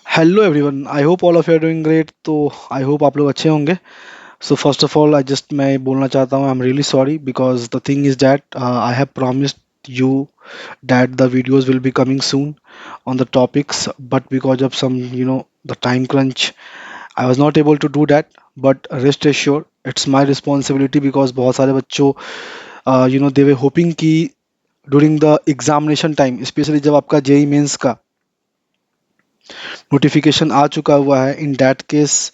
Hello everyone, I hope all of you are doing great. तो I hope आप लोग अच्छे होंगे। सो फर्स्ट ऑफ ऑल मैं बोलना चाहता हूँ, I am really sorry because the thing is that I have promised you that the videos will be coming soon on the topics, but because of some the time crunch, I was not able to do that. But rest assured it's my responsibility because बहुत सारे बच्चों they were hoping कि during the examination time, especially जब आपका JEE Mains का notification आ चुका हुआ है, in that case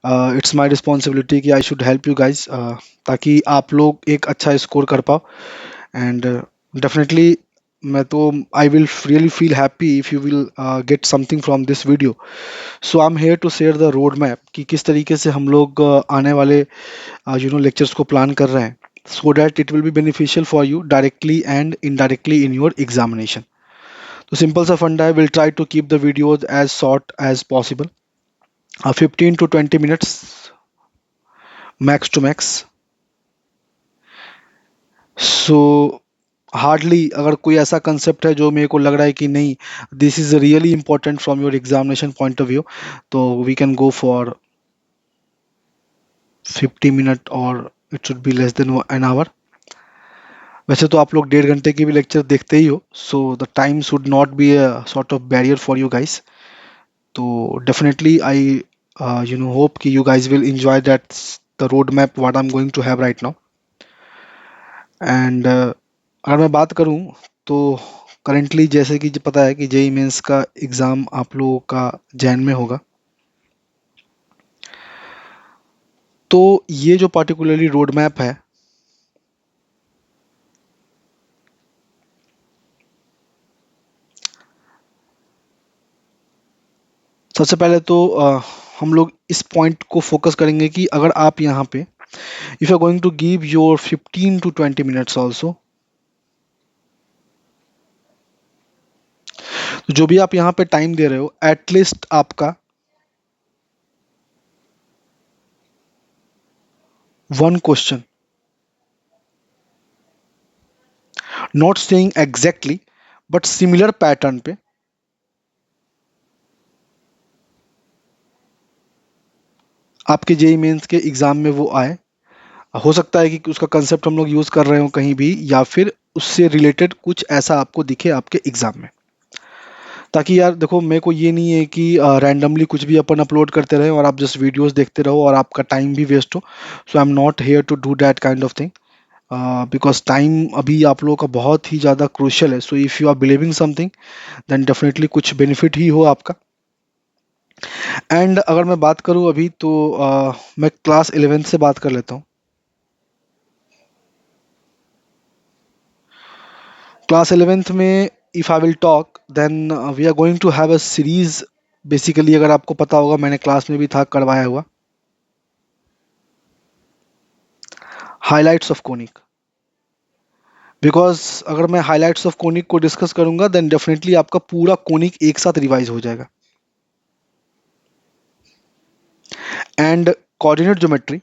it's my responsibility कि I should help you guys, ताकि आप लोग एक अच्छा स्कोर कर पाओ। एंड डेफिनेटली मैं तो I will really feel happy if you will get something from this video. So I am here to share the road map कि किस तरीके से हम लोग आने वाले लेक्चर्स को प्लान कर रहे हैं, so that it will be beneficial for you directly and indirectly in your examination. तो सिंपल सा फंडा है, will try to keep the videos as short as possible, 15 to 20 minutes max to max. So hardly अगर कोई ऐसा concept है जो मेरे को लग रहा है कि नहीं, this is really important from your examination point of view, तो we can go for 50 minute और it should be less than an hour. वैसे तो आप लोग 1.5 घंटे की भी लेक्चर देखते ही हो, so the time should not be a sort of barrier for you guys. तो डेफिनेटली आई होप कि you guys will enjoy that the roadmap what I'm going to have right now. And अगर मैं बात करूं तो currently जैसे कि पता है कि जेई मेंस का एग्ज़ाम आप लोगों का जैन में होगा। तो ये जो पार्टिकुलरली रोड मैप है, सबसे पहले तो हम लोग इस पॉइंट को फोकस करेंगे कि अगर आप यहाँ पे if you are going to give your 15 to 20 minutes also, तो जो भी आप यहाँ पे टाइम दे रहे हो एटलीस्ट आपका one question, not saying exactly but similar pattern पे आपके जेई मेंस के एग्ज़ाम में वो आए। हो सकता है कि उसका कंसेप्ट हम लोग यूज़ कर रहे हो कहीं भी, या फिर उससे रिलेटेड कुछ ऐसा आपको दिखे आपके एग्जाम में, ताकि यार देखो मेरे को ये नहीं है कि रैंडमली कुछ भी अपन अपलोड करते रहे और आप जस्ट वीडियोस देखते रहो और आपका टाइम भी वेस्ट हो। So I am not here to do that kind of thing, because time अभी आप लोगों का बहुत ही ज़्यादा क्रूशियल है। So if you are believing something then definitely कुछ बेनिफिट ही हो आपका। एंड अगर मैं बात करूँ अभी तो मैं क्लास 11th से बात कर लेता हूँ। क्लास 11th में if I will talk then we are going to have a series. Basically अगर आपको पता होगा, मैंने क्लास में भी था करवाया हुआ, हाइलाइट्स ऑफ कोनिक। बिकॉज अगर मैं हाइलाइट्स ऑफ कोनिक को डिस्कस करूंगा देन डेफिनेटली आपका पूरा कोनिक एक साथ रिवाइज हो जाएगा। And coordinate geometry,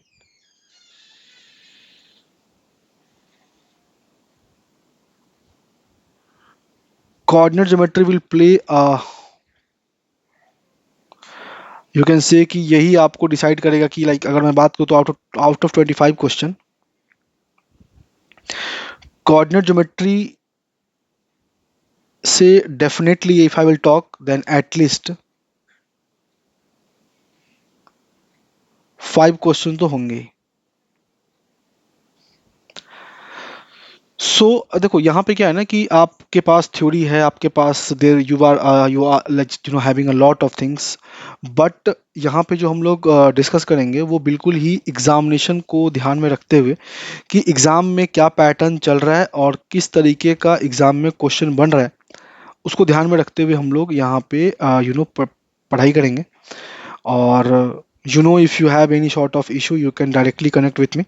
coordinate geometry will play, you can say कि यही आपको डिसाइड करेगा कि लाइक अगर मैं बात करूँ तो out of 25 question, coordinate geometry से definitely if I will talk then at least 5 question तो होंगे ही। सो देखो यहाँ पे क्या है ना कि आपके पास थ्योरी है, आपके पास there you are having a lot of things, but यहाँ पे जो हम लोग डिस्कस करेंगे वो बिल्कुल ही एग्जामिनेशन को ध्यान में रखते हुए कि एग्जाम में क्या पैटर्न चल रहा है और किस तरीके का एग्जाम में क्वेश्चन बन रहा है, उसको ध्यान में रखते हुए हम लोग यहाँ पे पढ़ाई करेंगे। और if you have any sort of issue you can directly connect with me.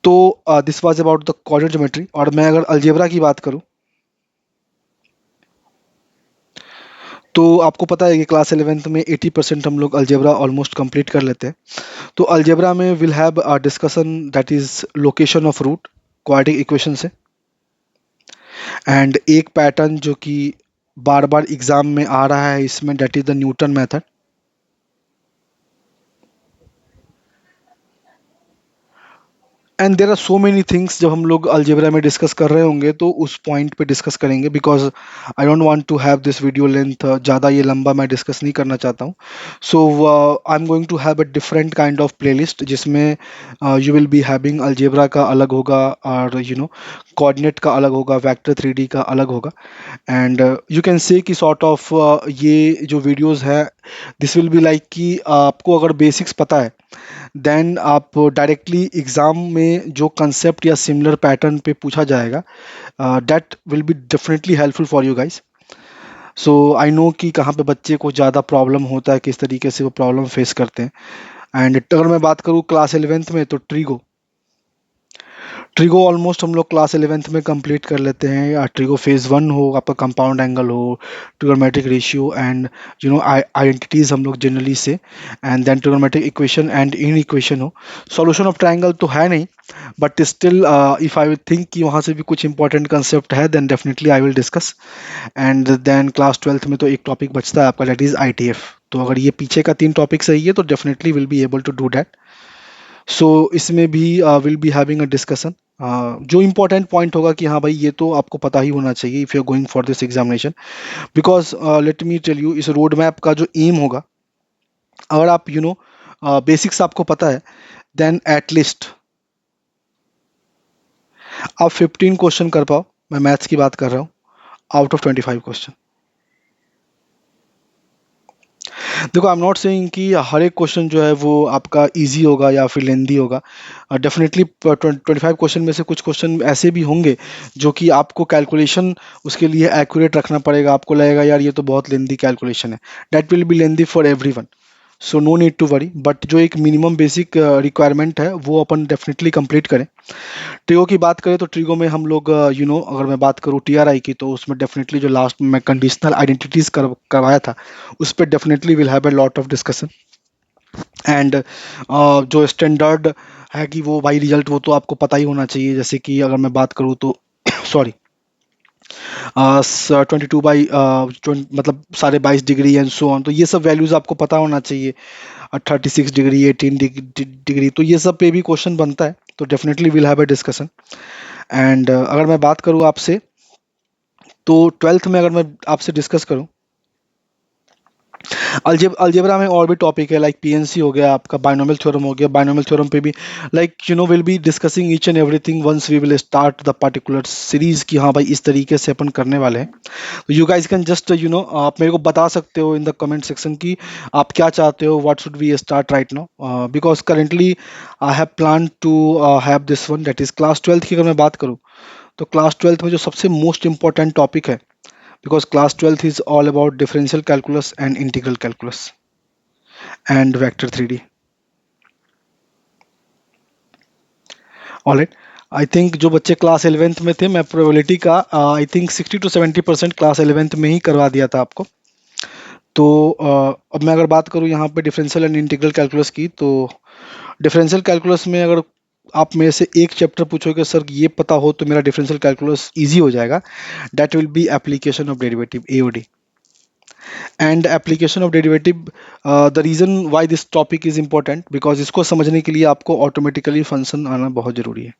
तो this was about the coordinate geometry. और मैं अगर अलजेब्रा की बात करूं तो आपको पता है कि क्लास 11th में 80% हम लोग अलजेब्रा ऑलमोस्ट कंप्लीट कर लेते हैं। तो अलजेब्रा में will have a discussion that is location of root quadratic equation से, एंड एक पैटर्न जो कि बार बार एग्जाम में आ रहा है इसमें, that is the Newton method. And there are so many things, जब हम लोग अलजेब्रा में डिस्कस कर रहे होंगे तो उस पॉइंट पे डिस्कस करेंगे, because I don't want to have this video length ज़्यादा ये लंबा मैं डिस्कस नहीं करना चाहता हूँ। So I am going to have a different kind of playlist, जिसमें you will be having algebra का अलग होगा, और कोऑर्डिनेट का अलग होगा, वेक्टर 3D का अलग होगा। एंड यू कैन से कि सॉर्ट ऑफ ये जो वीडियोस है, दिस विल बी लाइक कि आपको अगर बेसिक्स पता है, देन आप डायरेक्टली एग्जाम में जो कंसेप्ट या सिमिलर पैटर्न पे पूछा जाएगा, that will be definitely helpful for you guys. So I know कि कहाँ पे बच्चे को ज़्यादा प्रॉब्लम होता है, किस तरीके से वो प्रॉब्लम फेस करते हैं। एंड अगर मैं बात करूँ क्लास 11th में, तो ट्रीगो, ट्रिगो ऑलमोस्ट हम लोग क्लास 11th में कंप्लीट कर लेते हैं। या ट्रिगो फेज वन हो, आपका कंपाउंड एंगल हो, ट्रिगोनोमेट्रिक रेशियो, एंड आइडेंटिटीज हम लोग जनरली से, and then trigonometric equation and inequation हो। सॉल्यूशन ऑफ ट्रायंगल तो है नहीं, but still if I will think कि वहाँ से भी कुछ इंपॉर्टेंट कंसेप्ट है, then definitely I will discuss. And then class 12th में तो एक टॉपिक बचता है आपका, दैट इज ITF। तो अगर ये पीछे का 3 टॉपिक सही है तो definitely will be able to do that. So इसमें भी will be having a discussion. जो इम्पोर्टेंट पॉइंट होगा कि हाँ भाई ये तो आपको पता ही होना चाहिए if you are going for this examination, because let me tell you, इस रोड मैप का जो एम होगा, अगर आप बेसिक्स आपको पता है, देन एटलीस्ट आप 15 क्वेश्चन कर पाओ। मैं मैथ्स की बात कर रहा हूँ, आउट ऑफ 25 क्वेश्चन। देखो, आई एम नॉट सेइंग कि हर एक क्वेश्चन जो है वो आपका इजी होगा या फिर लेंदी होगा। डेफिनेटली 25 क्वेश्चन में से कुछ क्वेश्चन ऐसे भी होंगे जो कि आपको कैलकुलेशन उसके लिए एक्यूरेट रखना पड़ेगा, आपको लगेगा यार ये तो बहुत लेंदी कैलकुलेशन है। That will be lengthy for everyone, so no need to worry. But जो एक मिनिमम बेसिक रिक्वायरमेंट है वो अपन डेफिनेटली कंप्लीट करें। ट्रिगो की बात करें तो ट्रिगो में हम लोग अगर मैं बात करूँ TRI की, तो उसमें डेफिनेटली जो लास्ट में मैं कंडीशनल आइडेंटिटीज करवाया था, उस पर definitely will have a lot of discussion. And जो स्टैंडर्ड है कि वो भाई रिजल्ट वो तो आपको पता ही होना चाहिए, जैसे कि अगर मैं बात करूँ तो सॉरी, 22 बाई मतलब 22.5 डिग्री एंड सो ऑन, तो ये सब वैल्यूज आपको पता होना चाहिए। 36 डिग्री, 18 डिग्री, तो ये सब पे भी क्वेश्चन बनता है, तो definitely will have a discussion. And अगर मैं बात करूँ आपसे, तो 12th में अगर मैं आपसे डिस्कस करूँ, अलजेब्रा में और भी टॉपिक है, लाइक PNC हो गया, आपका बाइनोमियल थ्योरम हो गया। बाइनोमियल थ्योरम पे भी like will be discussing each and everything once we will start the particular series, कि हाँ भाई इस तरीके से अपन करने वाले हैं। तो यू गाइस कैन जस्ट आप मेरे को बता सकते हो इन द कमेंट सेक्शन कि आप क्या चाहते हो, what should we start right now, because currently I have plan to have this one, that is class 12th की। अगर मैं बात करूँ तो क्लास 12th में जो सबसे मोस्ट इंपॉर्टेंट टॉपिक है, because class 12th is all about differential calculus and integral calculus and vector 3D. Alright, I think जो बच्चे क्लास 11th में थे, मैं प्रोबेबिलिटी का I think 60 to 70% class 11th में ही करवा दिया था आपको। तो अब मैं अगर बात करूँ यहाँ पे डिफरेंशियल एंड इंटीग्रल कैलकुलस की, तो डिफरेंशियल कैलकुलस में अगर आप मेरे से एक चैप्टर पूछोगे सर ये पता हो तो मेरा डिफरेंशियल कैलकुलस इजी हो जाएगा, that will B application of derivative, AOD। And application of derivative, the reason why this topic is important, because इसको समझने के लिए आपको ऑटोमेटिकली फंक्शन आना बहुत ज़रूरी है।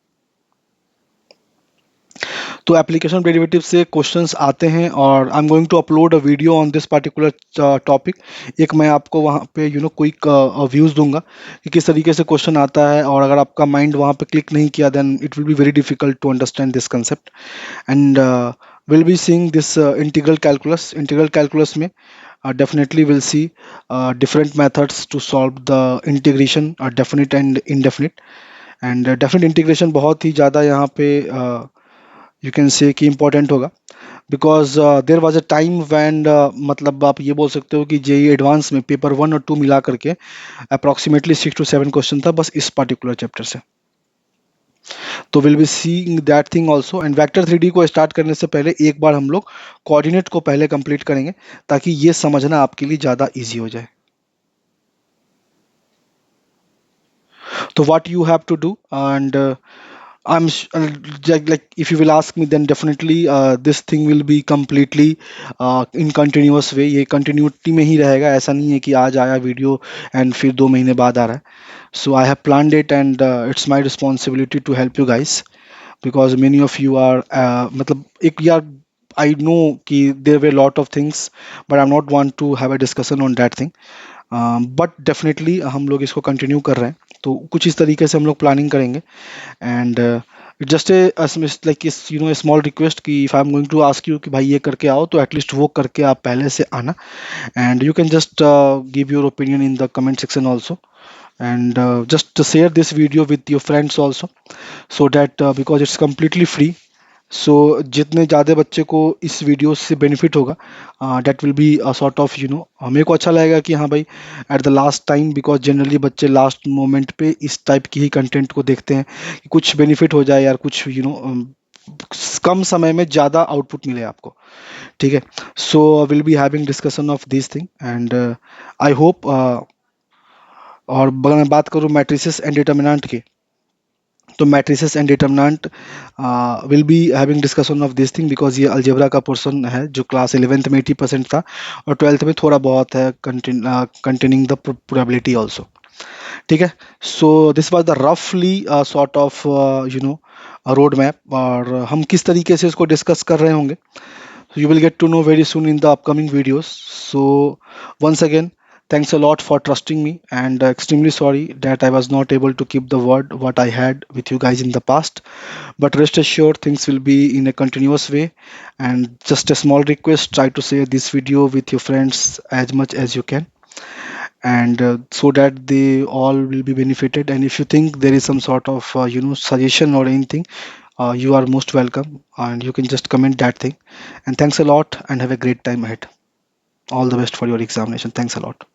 तो एप्लीकेशन ऑफ डेरिवेटिव से क्वेश्चंस आते हैं, और I am going to upload a video on this particular topic. एक मैं आपको वहाँ पे क्विक व्यूज़ दूंगा कि किस तरीके से क्वेश्चन आता है, और अगर आपका माइंड वहाँ पे क्लिक नहीं किया, then it will be very difficult to understand this concept. And will be seeing this integral calculus में definitely we'll see different methods to solve the integration, definite and indefinite। And definite integration बहुत ही ज़्यादा यहाँ पे you can say कि important होगा, because there was a time when, मतलब आप ये बोल सकते हो कि JEE एडवांस में पेपर 1 और 2 मिला करके अप्रॉक्सीमेटली 6 to 7 क्वेश्चन था बस इस पर्टिकुलर चैप्टर से। तो will be seeing that thing also. And vector 3D को स्टार्ट करने से पहले एक बार हम लोग कोऑर्डिनेट को पहले कंप्लीट करेंगे, ताकि ये समझना आपके लिए ज़्यादा ईजी हो जाए। तो what you have to do, and like if you will ask me, then definitely this thing will be completely in continuous way. ये continuity में ही रहेगा, ऐसा नहीं है कि आज आया वीडियो एंड फिर 2 महीने बाद आ रहा है. So I have planned it, and it's my responsibility to help you guys, because many of you are मतलब एक यार, I know कि there were a lot of things, but I'm not want to have a discussion on that thing. But definitely हम लोग इसको continue कर रहे हैं, तो कुछ इस तरीके से हम लोग प्लानिंग करेंगे. एंड जस्ट ए लाइक इस स्मॉल रिक्वेस्ट कि if I am going to ask you कि भाई ये करके आओ, तो एटलीस्ट वो करके आप पहले से आना. And you can just give your opinion in the comment section also, and just to share this video with your friends also, so that because it's completely free. So जितने ज़्यादा बच्चे को इस वीडियो से बेनिफिट होगा, that will be sort of मेरे को अच्छा लगेगा कि हाँ भाई, at the last time, because generally बच्चे लास्ट मोमेंट पे इस टाइप की ही कंटेंट को देखते हैं कि कुछ बेनिफिट हो जाए यार, कुछ कम समय में ज़्यादा आउटपुट मिले आपको. ठीक है. So will be having discussion of this thing, and I hope. और अगर मैं बात करूँ मैट्रिसेस एंड डिटर्मिनेंट की, तो matrices and determinant will be having discussion of this thing, because ये अलजेब्रा का पोर्शन है जो क्लास 11th में 80% था, और 12th में थोड़ा बहुत है, कंटेनिंग द प्रोबेबिलिटी ऑल्सो. ठीक है. सो दिस वाज द रफली सॉर्ट ऑफ रोड मैप, और हम किस तरीके से इसको डिस्कस कर रहे होंगे, so you will get to know very soon in the upcoming videos. So once again, thanks a lot for trusting me, and extremely sorry that I was not able to keep the word what I had with you guys in the past. But rest assured, things will be in a continuous way. And just a small request: try to share this video with your friends as much as you can, and so that they all will be benefited. And if you think there is some sort of suggestion or anything, you are most welcome, and you can just comment that thing. And thanks a lot, and have a great time ahead. All the best for your examination. Thanks a lot.